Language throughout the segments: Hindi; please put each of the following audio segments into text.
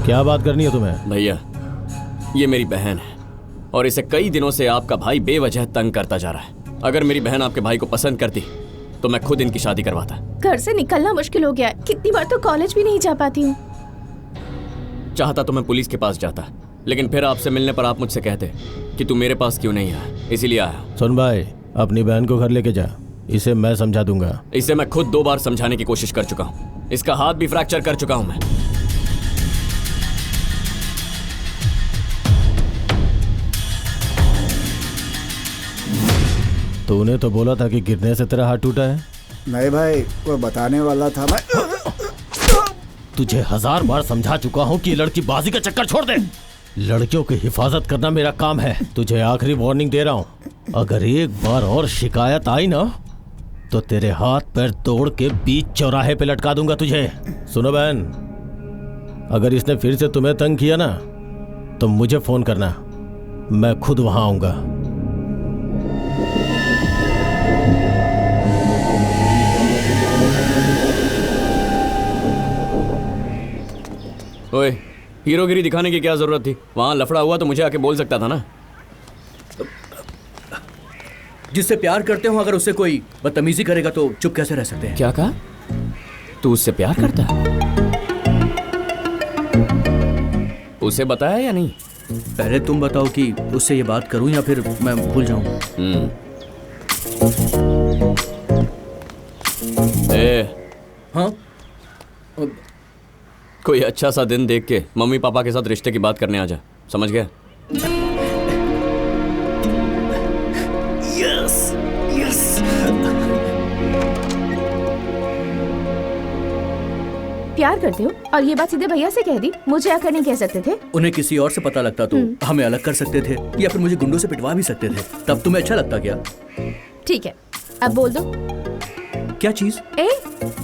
क्या बात करनी है तुम्हें? भैया, ये मेरी बहन है और इसे कई दिनों से आपका भाई बेवजह तंग करता जा रहा है। अगर मेरी बहन आपके भाई को पसंद करती तो मैं खुद इनकी शादी करवाता। घर से निकलना मुश्किल हो गया है, कितनी बार तो कॉलेज भी नहीं जा पाती हूँ। चाहता तो मैं पुलिस के पास जाता, लेकिन फिर आपसे मिलने पर आप मुझसे कहते कि तू मेरे पास क्यों नहीं आया, इसीलिए आया। सुन भाई, अपनी बहन को घर लेके जा, इसे मैं समझा दूंगा। इसे मैं खुद 2 बार समझाने की कोशिश कर चुका हूँ, इसका हाथ भी फ्रैक्चर कर चुका हूँ मैं। तूने तो बोला था कि गिरने से तेरा हाथ टूटा है। नहीं भाई, वो बताने वाला था मैं। तुझे 1000 बार समझा चुका हूँ कि लड़की बाजी का चक्कर छोड़ दे। लड़कियों की हिफाजत करना मेरा काम है। तुझे आखिरी वार्निंग दे रहा हूँ, अगर एक बार और शिकायत आई ना तो तेरे हाथ पैर तोड़ के बीच चौराहे पे लटका दूंगा तुझे। सुनो बहन, अगर इसने फिर से तुम्हें तंग किया ना तो मुझे फोन करना, मैं खुद वहां आऊंगा। ओए, हीरोगिरी दिखाने की क्या जरूरत थी? वहां लफड़ा हुआ तो मुझे आके बोल सकता था ना। जिससे प्यार करते हो अगर उससे कोई बदतमीजी करेगा तो चुप कैसे रह सकते हैं? क्या कहा? तू उससे प्यार करता है? उसे बताया या नहीं? पहले तुम बताओ कि उससे ये बात करूं या फिर मैं भूल जाऊं। हाँ, कोई अच्छा सा दिन देख के मम्मी पापा के साथ रिश्ते की बात करने आ जा, समझ गया? Yes yes. प्यार करते हो और ये बात सीधे भैया से कह दी, मुझे आकर नहीं कह सकते थे? उन्हें किसी और से पता लगता तो हमें अलग कर सकते थे या फिर मुझे गुंडों से पिटवा भी सकते थे। तब तुम्हें अच्छा लगता क्या? ठीक है, अब बोल दो। क्या चीज? ए,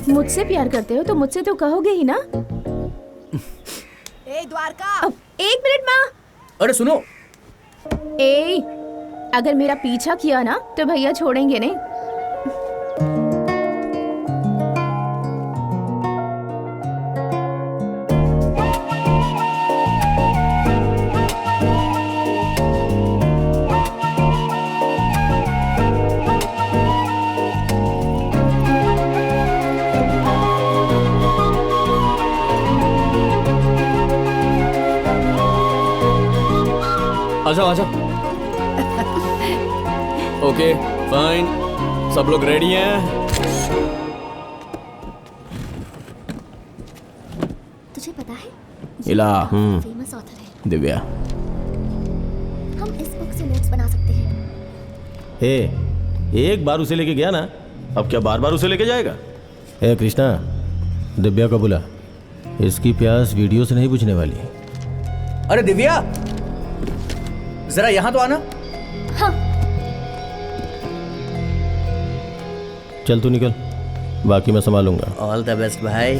मुझसे प्यार करते हो तो मुझसे तो कहोगे ही ना। ए द्वारका, अब 1 मिनट माँ। अरे सुनो, ए, अगर मेरा पीछा किया ना तो भैया छोड़ेंगे नहीं। आजा आजा। ओके फाइन, सब लोग रेडी हैं? तुझे पता है इला फेमस ऑथर है दिव्या। हम इस बुक से नोट्स बना सकते हैं। एक बार उसे लेके गया ना, अब क्या बार बार उसे लेके जाएगा? ए कृष्णा, दिव्या को बुला, इसकी प्यास वीडियो से नहीं बुझने वाली। अरे दिव्या, जरा यहाँ तो आना। हाँ। चल तू निकल, बाकी मैं संभालूंगा। ऑल द बेस्ट भाई।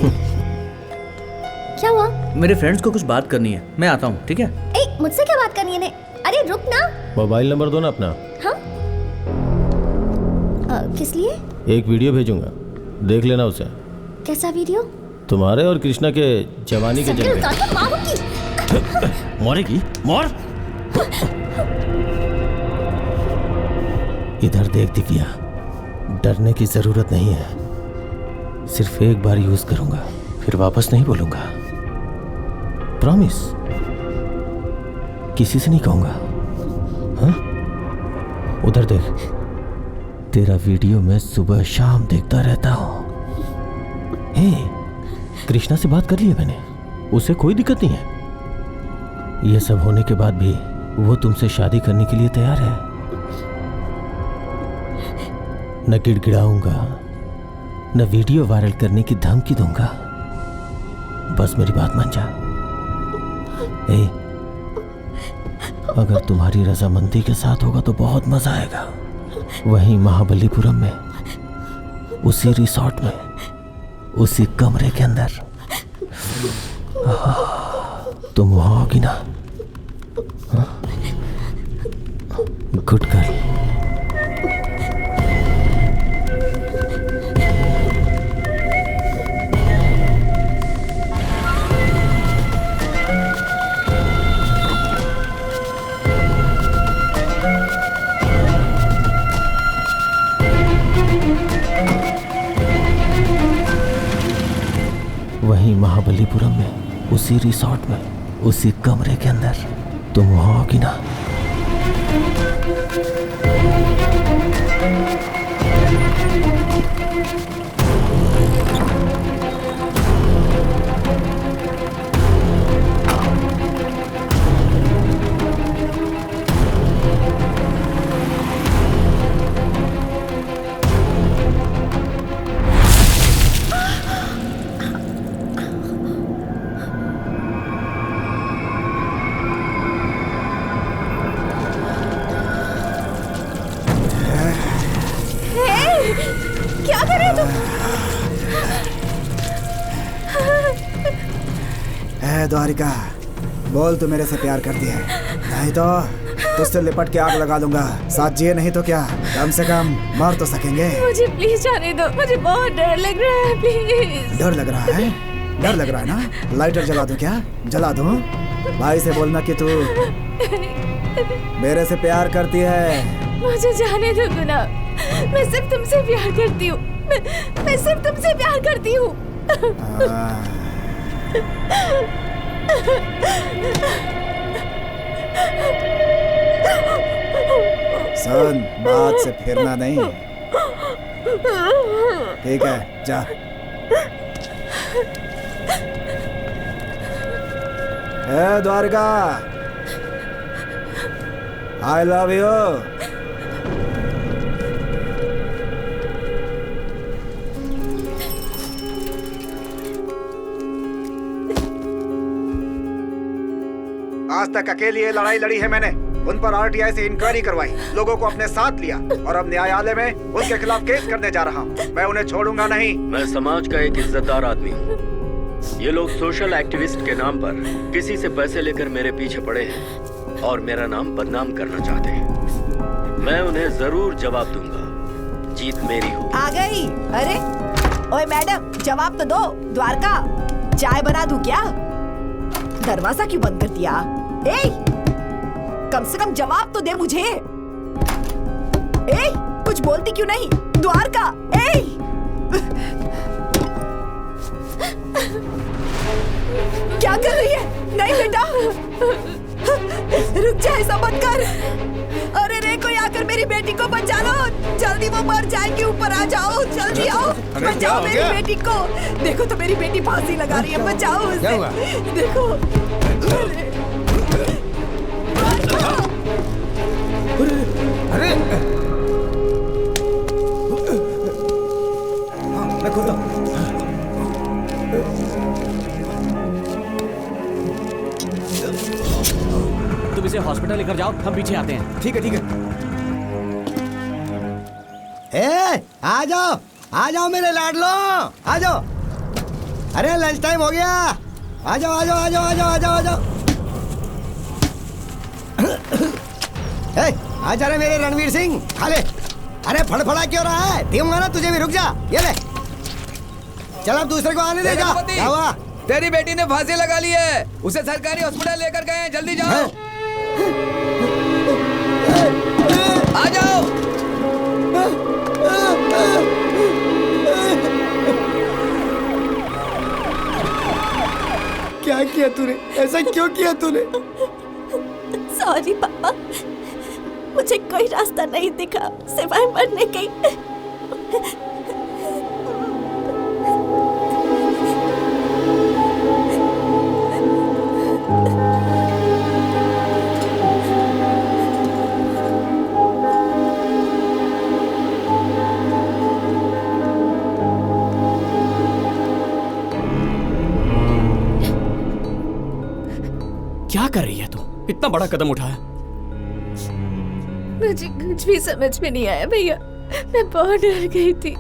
क्या हुआ? मेरे फ्रेंड्स को कुछ बात करनी है, मैं आता हूँ, ठीक है? ए, मुझसे क्या बात करनी है ने? अरे रुक ना। मोबाइल नंबर दो ना अपना। हाँ? किस लिए? एक वीडियो भेजूंगा, देख लेना उसे। कैसा वीडियो? तुम्हारे और कृष्णा के जवानी के जलवे। मारेगी? मार। इधर देख दिव्या, डरने की जरूरत नहीं है, सिर्फ एक बार यूज करूंगा, फिर वापस नहीं बोलूंगा। प्रॉमिस, किसी से नहीं कहूंगा। हाँ? उधर देख, तेरा वीडियो मैं सुबह शाम देखता रहता हूं। हे, कृष्णा से बात कर ली है मैंने, उसे कोई दिक्कत नहीं है। यह सब होने के बाद भी वो तुमसे शादी करने के लिए तैयार है। न गिड़गिड़ाऊंगा, न वीडियो वायरल करने की धमकी दूंगा, बस मेरी बात मान जा। ए, अगर तुम्हारी रजामंदी के साथ होगा तो बहुत मजा आएगा। वहीं महाबलीपुरम में, उसी रिसोर्ट में, उसी कमरे के अंदर। तुम वहां होगी ना? Good girl. उसी रिसोर्ट में, उसी कमरे के अंदर तुम होगी ना? क्या कर रहे हो तुम? है द्वारिका, बोल तू मेरे से प्यार करती है, नहीं तो तुझसे लिपट के आग लगा दूंगा। साथ जिए नहीं तो क्या, कम से कम मर तो सकेंगे। मुझे प्लीज जाने दो, मुझे बहुत डर लग रहा है, प्लीज। डर लग रहा है? डर लग रहा है ना? लाइटर जला दूं क्या? जला दूं? भाई से बोलना कि तू मेरे से प्यार करती है। मुझे जाने दो गुना, मैं सिर्फ तुमसे प्यार करती हूँ। मैं सिर्फ तुमसे प्यार करती हूँ। सुन, बात से फिरना नहीं, ठीक है? जा। हे द्वारका, आई लव यू। आज तक अकेली ये लड़ाई लड़ी है मैंने। उन पर आरटीआई से इंक्वायरी करवाई, लोगों को अपने साथ लिया और अब न्यायालय में उनके खिलाफ केस करने जा रहा हूँ। मैं उन्हें छोड़ूंगा नहीं। मैं समाज का एक इज्जतदार आदमी हूँ। ये लोग सोशल एक्टिविस्ट के नाम पर किसी से पैसे लेकर मेरे पीछे पड़े हैं और मेरा नाम बदनाम करना चाहते हैं। मैं उन्हें जरूर जवाब दूंगा। जीत मेरी हो। आ गई। अरे ओए मैडम, जवाब तो दो। द्वारका, चाय बना दूं क्या? दरवाजा क्यों बंद कर दिया? ए, कम से कम जवाब तो दे मुझे। ए, कुछ बोलती क्यों नहीं? द्वारका, ए! क्या कर रही है? नहीं बेटा, रुक जा, ऐसा मत कर। अरे रे, कोई आकर मेरी बेटी को बचा लो। जल्दी, वो मर जाएगी। ऊपर आ जाओ, जल्दी आओ, बचाओ मेरी बेटी को। देखो तो मेरी बेटी फांसी लगा रही है, बचाओ उसे। देखो। अरे मैं खोलता हूँ। तुम इसे हॉस्पिटल लेकर जाओ, हम पीछे आते हैं। ठीक है, ठीक है। आ जाओ मेरे लाडलो, आ जाओ। अरे लंच टाइम हो गया, आ जाओ आ जाओ आ जाओ आ जाओ आ जाओ आ जाओ। आ जा रहे मेरे रणवीर सिंह, खा ले। अरे फड़फड़ा क्यों रहा है? दूंगा ना तुझे भी, रुक जा। ये ले, चल अब दूसरे को आने दे। जा। क्या हुआ? तेरी बेटी ने फांसी लगा ली है, उसे सरकारी हॉस्पिटल लेकर गए हैं, जल्दी जाओ। आ जाओ। क्या किया तूने? ऐसा क्यों किया तूने? सॉरी पापा, मुझे कोई रास्ता नहीं दिखा सिवाय मरने के। क्या कर रही है तू? इतना बड़ा कदम उठाया। मुझे कुछ भी समझ में नहीं आया भैया, मैं बहुत डर गई थी।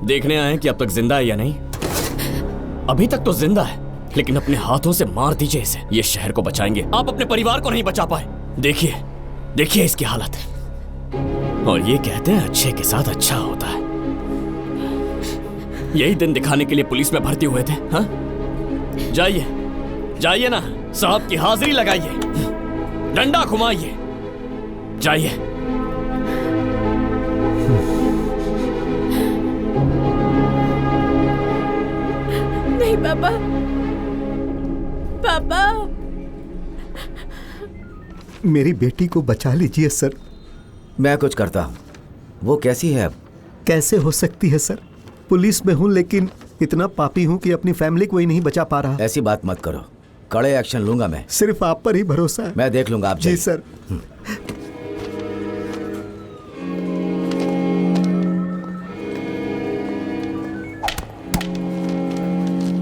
देखने आए कि अब तक जिंदा है या नहीं। अभी तक तो जिंदा है, लेकिन अपने हाथों से मार दीजिए इसे। ये शहर को बचाएंगे, आप अपने परिवार को नहीं बचा पाए। देखिए देखिए इसकी हालत। और ये कहते हैं अच्छे के साथ अच्छा होता है। यही दिन दिखाने के लिए पुलिस में भर्ती हुए थे। हाँ, जाइए जाइए ना, साहब की हाजिरी लगाइए, डंडा घुमाइए, जाइए। पापा। पापा मेरी बेटी को बचा लीजिए सर। मैं कुछ करता हूँ। वो कैसी है अब? कैसे हो सकती है सर? पुलिस में हूँ लेकिन इतना पापी हूँ कि अपनी फैमिली को ही नहीं बचा पा रहा। ऐसी बात मत करो, कड़े एक्शन लूंगा मैं। सिर्फ आप पर ही भरोसा है। मैं देख लूंगा। आप जी सर।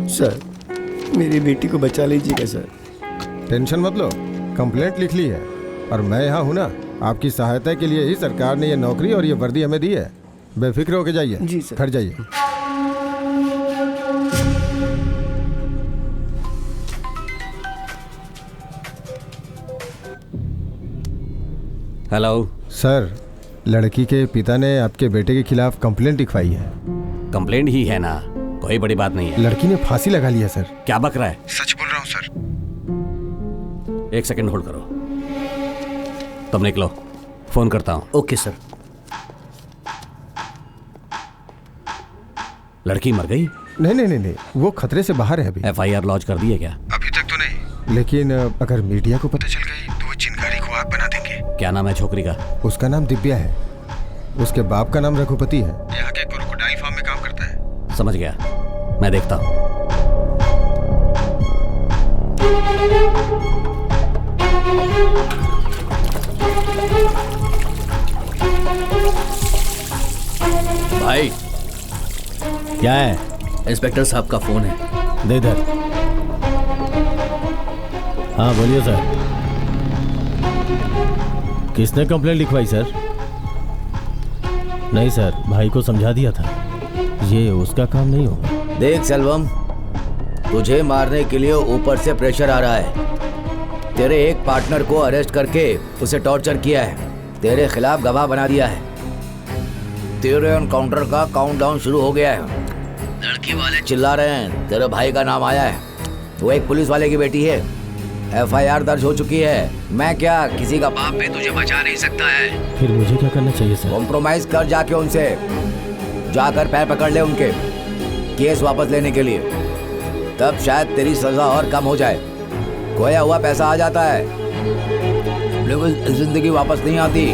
सर मेरी बेटी को बचा लीजिएगा सर। टेंशन मत लो, कंप्लेंट लिख ली है और मैं यहाँ हूँ ना। आपकी सहायता के लिए ही सरकार ने ये नौकरी और ये वर्दी हमें दी है। बेफिक्र होके जाइए। जी सर। घर जाइए। हेलो सर, लड़की के पिता ने आपके बेटे के खिलाफ कंप्लेंट लिखवाई है। कंप्लेंट ही है ना, कोई बड़ी बात नहीं है। लड़की ने फांसी लगा ली है सर। क्या बक रहा है? सच बोल रहा हूँ सर। एक सेकंड होल्ड करो, तुम निकलो, फोन करता हूँ। Okay sir. लड़की मर गई? नहीं नहीं नहीं नहीं, वो खतरे से बाहर है अभी। FIR लॉन्च कर दी है क्या? अभी तक तो नहीं, लेकिन अगर मीडिया को पता चल गई तो वो चिंगारी को आग बना देंगे। क्या नाम है छोकरी का? उसका नाम दिव्या है। उसके बाप का नाम रघुपति है। यहाँ के क्रोकोडाइल फार्म में काम करता है। समझ गया, मैं देखता हूँ। भाई क्या है? इंस्पेक्टर साहब का फोन है। दे इधर। हाँ बोलिए सर। किसने कंप्लेंट लिखवाई सर? नहीं सर, भाई को समझा दिया था, ये उसका काम नहीं होगा। देख सेल्वम, तुझे मारने के लिए ऊपर से प्रेशर आ रहा है। तेरे एक पार्टनर को अरेस्ट करके उसे टॉर्चर किया है, तेरे खिलाफ गवाह बना दिया है। तेरे एनकाउंटर का काउंटडाउन शुरू हो गया है। लड़की वाले चिल्ला रहे हैं, तेरे भाई का नाम आया है। वो एक पुलिस वाले की बेटी है। FIR दर्ज हो चुकी है। मैं क्या, किसी का बाप भी तुझे बचा नहीं सकता है। फिर मुझे क्या करना चाहिए सर? कॉम्प्रोमाइज कर जाके उनसे, जाकर पैर पकड़ ले उनके, केस वापस लेने के लिए। तब शायद तेरी सजा और कम हो जाए। खोया हुआ पैसा आ जाता है, लेकिन जिंदगी वापस नहीं आती।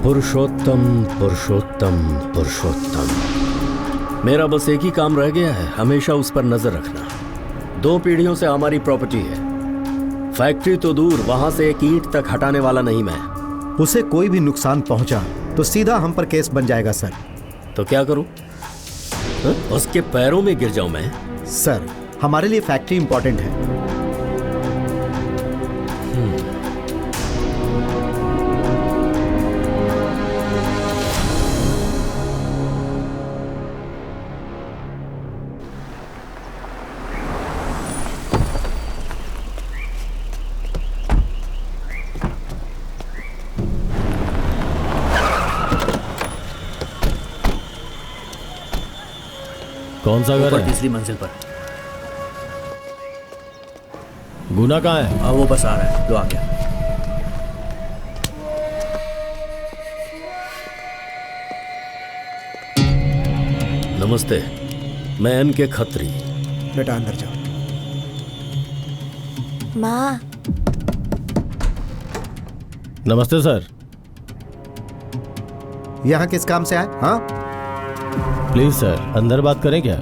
पुरुषोत्तम पुरुषोत्तम पुरुषोत्तम। मेरा बस एक ही काम रह गया है, हमेशा उस पर नजर रखना। 2 पीढ़ियों से हमारी प्रॉपर्टी है। फैक्ट्री तो दूर, वहां से एक ईंट तक हटाने वाला नहीं मैं। उसे कोई भी नुकसान पहुंचा तो सीधा हम पर केस बन जाएगा सर। तो क्या करूं? उसके पैरों में गिर जाऊं मैं? सर, हमारे लिए फैक्ट्री इंपॉर्टेंट है। कौन सा घर है? तीसरी मंजिल पर। गुना कहाँ है? वो बस आ रहा है, तो आ गया। नमस्ते, मैं NK खत्री। बेटा अंदर जाओ। माँ। नमस्ते सर। यहाँ किस काम से आए? हाँ प्लीज सर, अंदर बात करें क्या?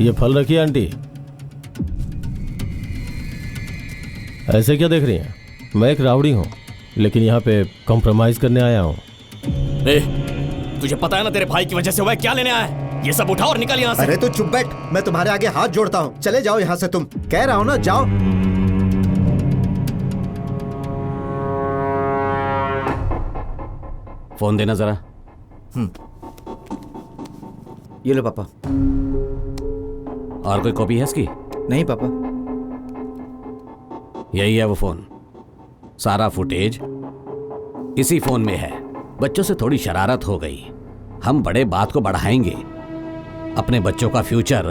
ये फल रखिए आंटी। ऐसे क्या देख रही हैं? मैं एक राउडी हूँ, लेकिन यहाँ पे कॉम्प्रोमाइज करने आया हूँ। तुझे पता है ना तेरे भाई की वजह से हुआ है, क्या लेने आया है? ये सब उठा और निकल यहाँ से। अरे तो चुप बैठ, मैं तुम्हारे आगे हाथ जोड़ता हूँ। चले जाओ यहाँ से, तुम कह रहा हूँ ना, जाओ। फोन देना जरा। ये लो पापा। और कोई कॉपी है इसकी? नहीं पापा। यही है वो फोन। सारा फुटेज इसी फोन में है। बच्चों से थोड़ी शरारत हो गई, हम बड़े बात को बढ़ाएंगे। अपने बच्चों का फ्यूचर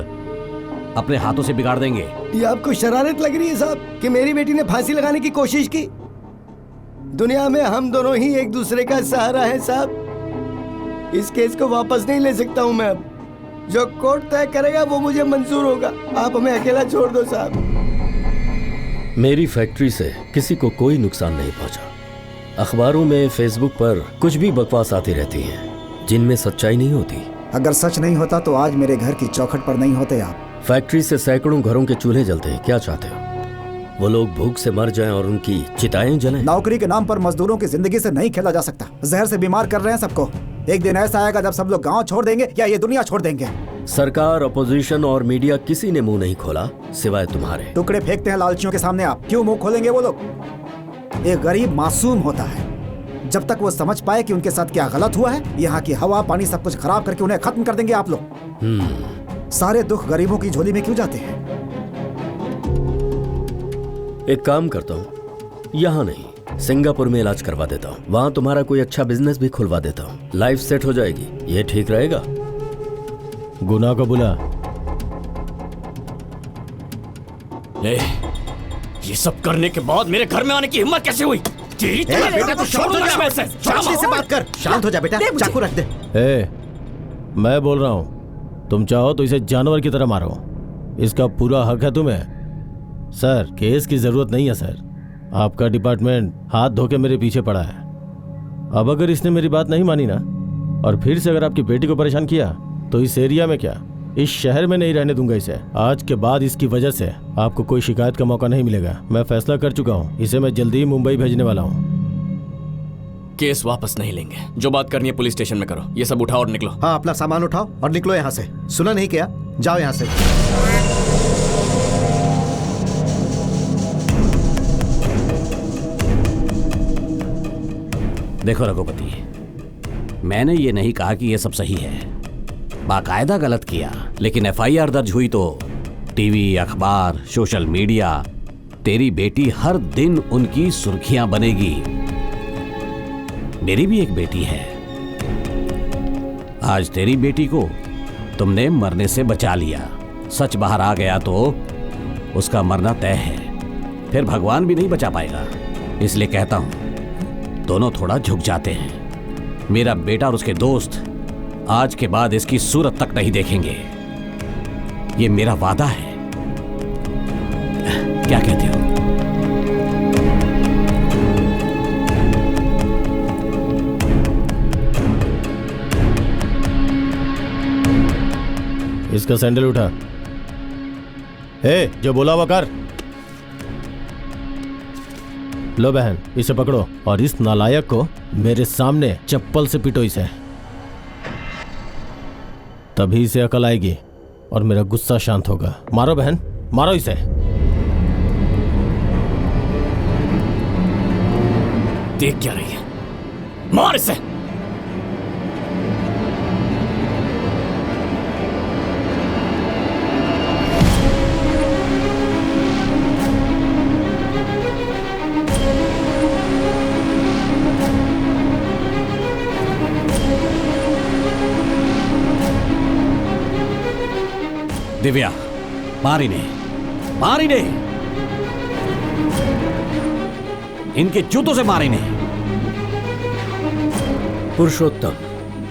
अपने हाथों से बिगाड़ देंगे। ये आपको शरारत लग रही है साहब कि मेरी बेटी ने फांसी लगाने की कोशिश की? दुनिया में हम दोनों ही एक दूसरे का सहारा है साहब। इस केस को वापस नहीं ले सकता हूँ मैं अब। जो कोर्ट तय करेगा वो मुझे मंजूर होगा। आप हमें अकेला छोड़ दो साहब। मेरी फैक्ट्री से किसी को कोई नुकसान नहीं पहुंचा। अखबारों में, फेसबुक पर कुछ भी बकवास आती रहती है जिनमें सच्चाई नहीं होती। अगर सच नहीं होता तो आज मेरे घर की चौखट पर नहीं होते आप। फैक्ट्री से सैकड़ों घरों के चूल्हे जलते हैं, क्या चाहते हो? वो लोग भूख से मर जाएं और उनकी चिताएं जलें? नौकरी के नाम पर मजदूरों की जिंदगी से नहीं खेला जा सकता। जहर से बीमार कर रहे हैं सबको। एक दिन ऐसा आएगा जब सब लोग गांव छोड़ देंगे या ये दुनिया छोड़ देंगे। सरकार, अपोजिशन और मीडिया किसी ने मुंह नहीं खोला सिवाय तुम्हारे। टुकड़े फेंकते हैं लालचियों के सामने आप। क्यों मुंह खोलेंगे वो लोग? एक गरीब मासूम होता है। जब तक वो समझ पाए कि उनके साथ क्या गलत हुआ है, यहाँ की हवा पानी सब कुछ खराब करके उन्हें खत्म कर देंगे आप लोग। सारे दुख गरीबों की झोली में क्यों जाते हैं? एक काम करता हूँ, यहाँ नहीं सिंगापुर में इलाज करवा देता हूँ। वहाँ तुम्हारा कोई अच्छा बिजनेस भी खुलवा देता हूँ। लाइफ सेट हो जाएगी। ये ठीक रहेगा? गुनाह को बुला। ये सब करने के बाद मेरे घर में आने की हिम्मत कैसे हुई? तेरी बेटा तो छोड़ दो ना वैसे। से बात कर। शांत हो जा बेटा। चाकू रख दे। मैं बोल रहा हूँ, तुम चाहो तो इसे जानवर की तरह मारो। इसका पूरा हक है तुम्हें। सर, केस की जरूरत नहीं है सर। आपका डिपार्टमेंट हाथ धो के मेरे पीछे पड़ा है। अब अगर इसने मेरी बात नहीं मानी ना, और फिर से अगर आपकी बेटी को परेशान किया, तो इस एरिया में क्या, इस शहर में नहीं रहने दूंगा इसे। आज के बाद इसकी वजह से आपको कोई शिकायत का मौका नहीं मिलेगा। मैं फैसला कर चुका हूँ। इसे मैं जल्दी ही मुंबई भेजने वाला हूँ। केस वापस नहीं लेंगे। जो बात करनी है पुलिस स्टेशन में करो। ये सब उठाओ और निकलो। हाँ, अपना सामान उठाओ और निकलो यहाँ से। सुना नहीं क्या? जाओ यहाँ से। देखो रघुपति, मैंने ये नहीं कहा कि ये सब सही है। बाकायदा गलत किया, लेकिन एफआईआर दर्ज हुई तो टीवी, अखबार, सोशल मीडिया, तेरी बेटी हर दिन उनकी सुर्खियां बनेगी। मेरी भी एक बेटी है। आज तेरी बेटी को तुमने मरने से बचा लिया। सच बाहर आ गया तो उसका मरना तय है। फिर भगवान भी नहीं बचा पाएगा। इसलिए कहता हूं, दोनों थोड़ा झुक जाते हैं। मेरा बेटा और उसके दोस्त आज के बाद इसकी सूरत तक नहीं देखेंगे। ये मेरा वादा है। क्या कहते हो? इसका सैंडल उठा। जो बोला वो कर। लो बहन, इसे पकड़ो और इस नालायक को मेरे सामने चप्पल से पीटो इसे। तभी इसे अकल आएगी और मेरा गुस्सा शांत होगा। मारो बहन, मारो इसे। देख क्या रही है? मार इसे। दिव्या, मार इन्हें, मार इन्हें। इनके जूतों से मार इन्हें। पुरुषोत्तम,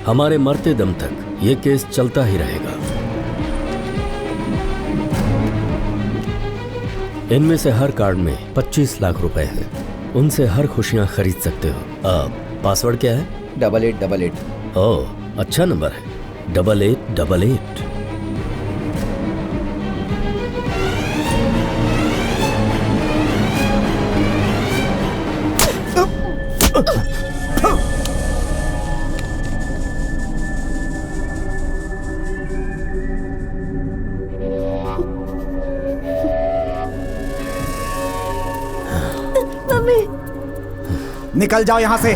हमारे मरते दम तक ये केस चलता ही रहेगा। इनमें से हर कार्ड में 25 लाख रुपए हैं। उनसे हर खुशियां खरीद सकते हो। पासवर्ड क्या है? 8888। ओह, अच्छा नंबर है। 8888। निकल जाओ यहाँ से।